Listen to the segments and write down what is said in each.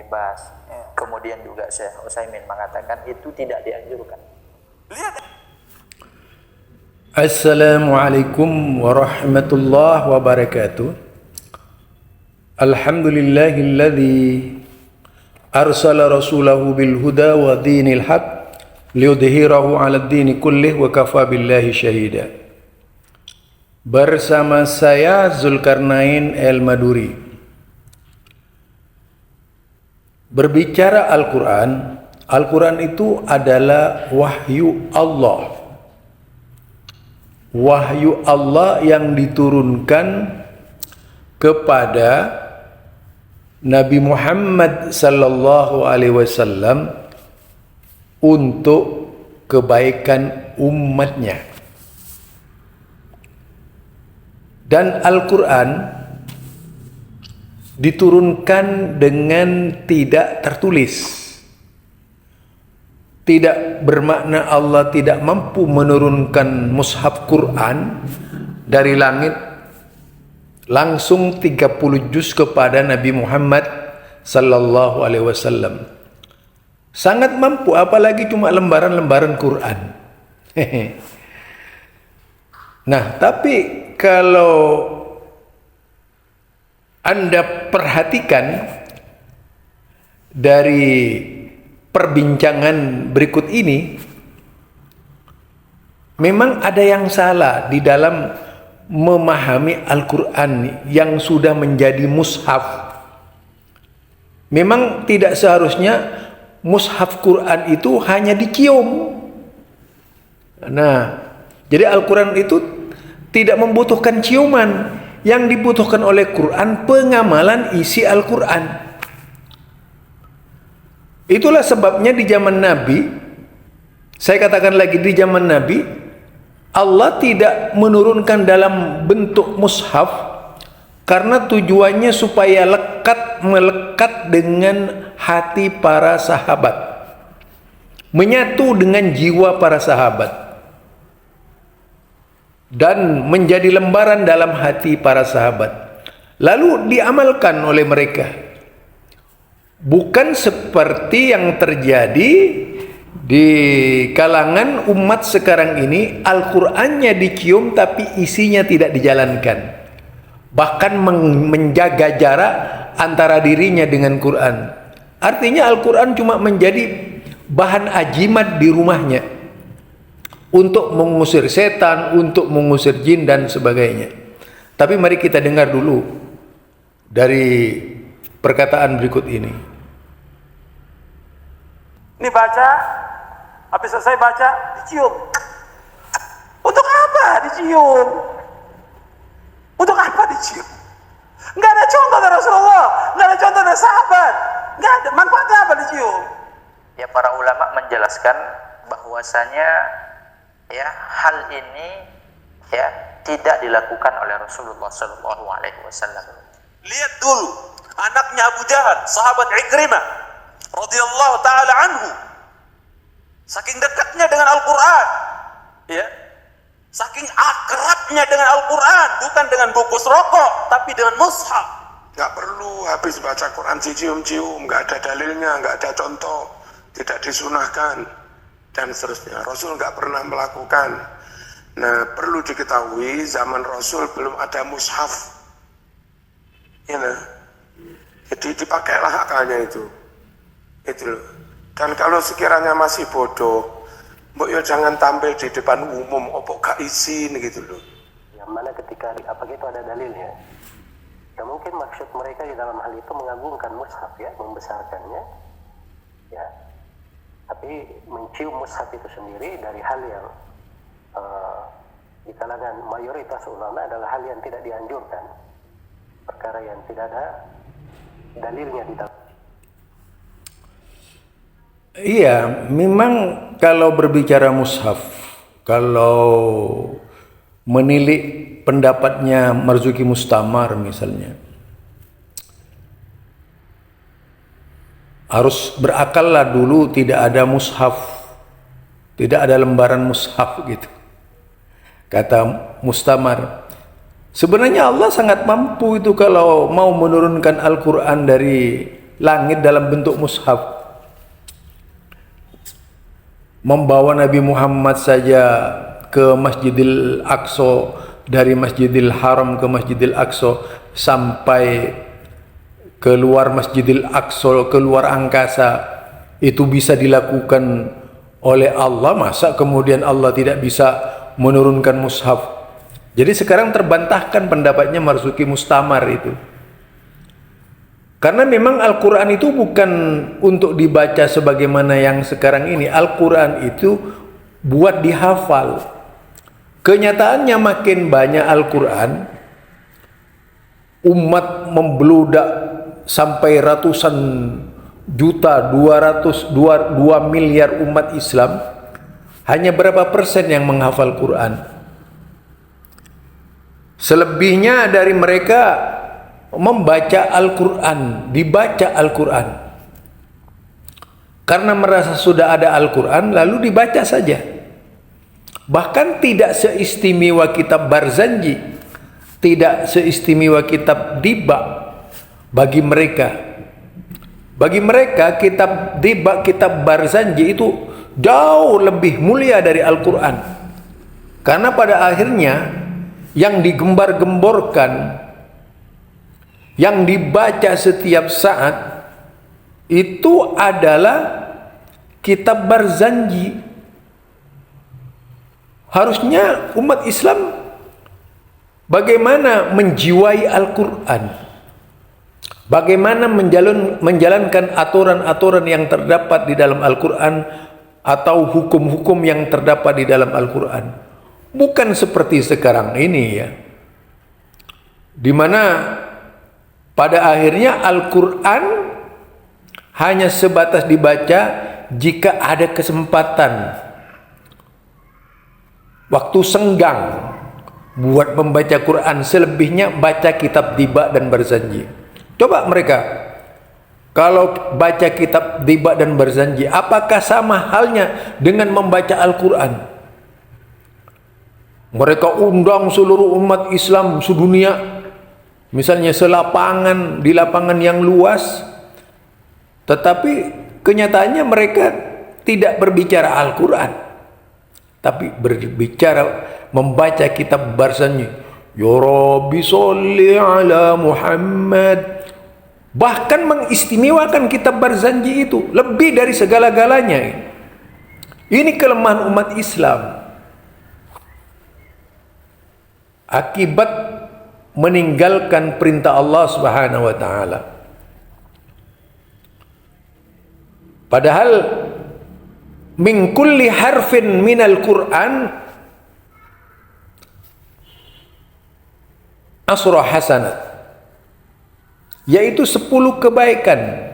Bas. Kemudian juga Syekh Utsaimin mengatakan itu tidak dianjurkan. Lihat. Assalamualaikum warahmatullahi wabarakatuh. Alhamdulillahilladzi arsala rasulahu bil huda wa dinil haq liyudhhirahu 'alad dini kullih wa kafa billahi syahida. Bersama saya Zulkarnain El-Maduri. Berbicara Al-Quran, Al-Quran itu adalah wahyu Allah. Wahyu Allah yang diturunkan kepada Nabi Muhammad sallallahu alaihi wasallam untuk kebaikan umatnya. Dan Al-Quran diturunkan dengan tidak tertulis. Tidak bermakna Allah tidak mampu menurunkan mushaf Quran dari langit langsung 30 juz kepada Nabi Muhammad sallallahu alaihi wasallam. Sangat mampu, apalagi cuma lembaran-lembaran Quran. Nah, tapi kalau Anda perhatikan dari perbincangan berikut ini, memang ada yang salah di dalam memahami Al-Quran yang sudah menjadi mushaf. Memang tidak seharusnya mushaf Quran itu hanya dicium. Nah, jadi Al-Quran itu tidak membutuhkan ciuman. Yang dibutuhkan oleh Quran pengamalan isi Al-Quran. Itulah sebabnya di zaman Nabi, saya katakan lagi di zaman Nabi, Allah tidak menurunkan dalam bentuk mushaf karena tujuannya supaya melekat dengan hati para sahabat, menyatu dengan jiwa para sahabat, dan menjadi lembaran dalam hati para sahabat, lalu diamalkan oleh mereka. Bukan seperti yang terjadi di kalangan umat sekarang ini, Al-Qur'annya dicium tapi isinya tidak dijalankan. Bahkan menjaga jarak antara dirinya dengan Quran. Artinya Al-Quran cuma menjadi bahan ajimat di rumahnya untuk mengusir setan, untuk mengusir jin dan sebagainya. Tapi mari kita dengar dulu dari perkataan berikut ini. Ini baca, habis selesai baca, dicium. Untuk apa dicium? Untuk apa dicium? Enggak ada contoh dari Rasulullah, enggak ada contoh dari sahabat, enggak ada. Manfaatnya apa dicium? Ya, para ulama menjelaskan bahwasanya ya hal ini ya tidak dilakukan oleh Rasulullah Shallallahu Alaihi Wasallam. Lihat dulu anaknya Abu Jahal, sahabat Ikrimah radhiyallahu taala anhu, saking dekatnya dengan Al-Quran, ya, saking akrabnya dengan Al-Quran, bukan dengan bungkus rokok, tapi dengan mushaf. Nggak perlu habis baca Quran cium-cium, nggak ada dalilnya, nggak ada contoh, tidak disunahkan dan seterusnya. Rasul nggak pernah melakukan. Nah, perlu diketahui zaman Rasul belum ada mushaf. Ya, nah. Jadi dipakailah akalnya itu loh. Dan kalau sekiranya masih bodoh, mbok yo jangan tampil di depan umum, opo gak izin gitu loh. Yang mana ketika apakah itu ada dalilnya? Ya mungkin maksud mereka di dalam hal itu mengagungkan mushaf, ya, membesarkannya, ya. Tapi mencium mushaf itu sendiri dari hal yang di kalangan mayoritas ulama adalah hal yang tidak dianjurkan, perkara yang tidak ada dalilnya di dalam. Iya, memang kalau berbicara mushaf, kalau menilik pendapatnya Marzuki Mustamar misalnya, harus berakallah dulu tidak ada mushaf, tidak ada lembaran mushaf gitu. Kata Mustamar, sebenarnya Allah sangat mampu itu kalau mau menurunkan Al-Quran dari langit dalam bentuk mushaf. Membawa Nabi Muhammad saja ke Masjidil Aqsa, dari Masjidil Haram ke Masjidil Aqsa, sampai keluar Masjidil Aqsa, keluar angkasa, itu bisa dilakukan oleh Allah. Masa kemudian Allah tidak bisa menurunkan mushaf? Jadi sekarang terbantahkan pendapatnya Marzuki Mustamar itu. Karena memang Al-Quran itu bukan untuk dibaca sebagaimana yang sekarang ini. Al-Quran itu buat dihafal. Kenyataannya makin banyak Al-Quran, umat membludak sampai ratusan juta, 2 miliar umat Islam, hanya berapa persen yang menghafal Quran? Selebihnya dari mereka membaca Al-Quran, dibaca Al-Quran. Karena merasa sudah ada Al-Quran, lalu dibaca saja. Bahkan tidak seistimewa kitab Barzanji, tidak seistimewa kitab Diba bagi mereka. Bagi mereka kitab Diba, kitab Barzanji itu jauh lebih mulia dari Al-Quran. Karena pada akhirnya yang digembar-gemborkan, yang dibaca setiap saat itu adalah kitab Barzanji. Harusnya umat Islam bagaimana menjiwai Al-Quran, bagaimana menjalankan aturan-aturan yang terdapat di dalam Al-Quran atau hukum-hukum yang terdapat di dalam Al-Quran. Bukan seperti sekarang ini ya, di mana pada akhirnya Al-Quran hanya sebatas dibaca jika ada kesempatan, waktu senggang buat membaca Quran. Selebihnya baca kitab Diba dan Barzanji. Coba mereka kalau baca kitab Diba dan Barzanji, apakah sama halnya dengan membaca Al-Quran? Mereka undang seluruh umat Islam sedunia, misalnya selapangan, di lapangan yang luas, tetapi kenyataannya mereka tidak berbicara Al-Quran, tapi berbicara membaca kitab Barzanji. Ya Rabbi sholli ala Muhammad. Bahkan mengistimewakan kitab Barzanji itu lebih dari segala-galanya. Ini kelemahan umat Islam akibat meninggalkan perintah Allah Subhanahu wa taala. Padahal min kulli harfin minal Qur'an asra hasanat, yaitu 10 kebaikan.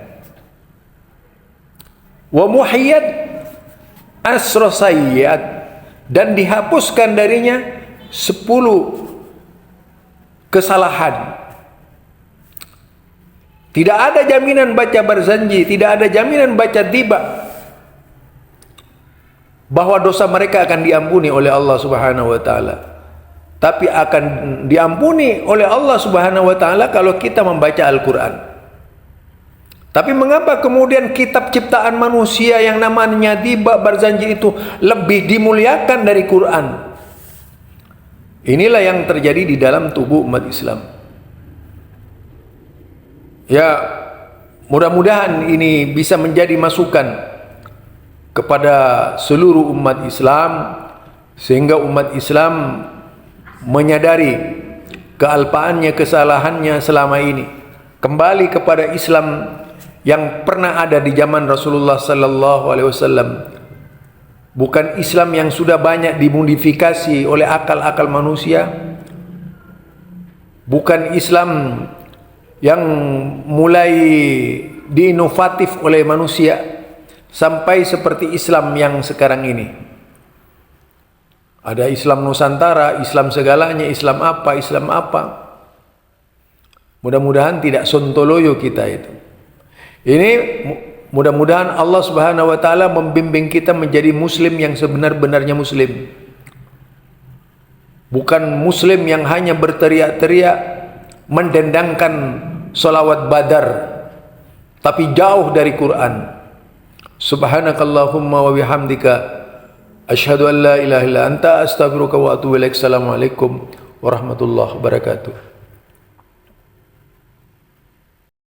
Wa muhiyat asra sayyiat, dan dihapuskan darinya 10 kesalahan. Tidak ada jaminan baca Barzanji, tidak ada jaminan baca Diba bahwa dosa mereka akan diampuni oleh Allah Subhanahu wa taala. Tapi akan diampuni oleh Allah Subhanahu wa taala kalau kita membaca Al-Qur'an. Tapi mengapa kemudian kitab ciptaan manusia yang namanya Diba, Barzanji itu lebih dimuliakan dari Quran? Inilah yang terjadi di dalam tubuh umat Islam. Ya, mudah-mudahan ini bisa menjadi masukan kepada seluruh umat Islam, sehingga umat Islam menyadari kealpaannya, kesalahannya selama ini, kembali kepada Islam yang pernah ada di zaman Rasulullah sallallahu alaihi wasallam. Bukan Islam yang sudah banyak dimodifikasi oleh akal-akal manusia. Bukan Islam yang mulai diinovatif oleh manusia sampai seperti Islam yang sekarang ini. Ada Islam Nusantara, Islam segalanya, Islam apa, Islam apa. Mudah-mudahan tidak sontoloyo kita itu. Ini mudah-mudahan Allah Subhanahu wa taala membimbing kita menjadi muslim yang sebenar-benarnya muslim. Bukan muslim yang hanya berteriak-teriak mendendangkan sholawat badar, tapi jauh dari Quran. Subhanakallahumma wa bihamdika asyhadu an la ilaha illa anta astaghfiruka wa atubu ilaik. Assalamualaikum warahmatullahi wabarakatuh.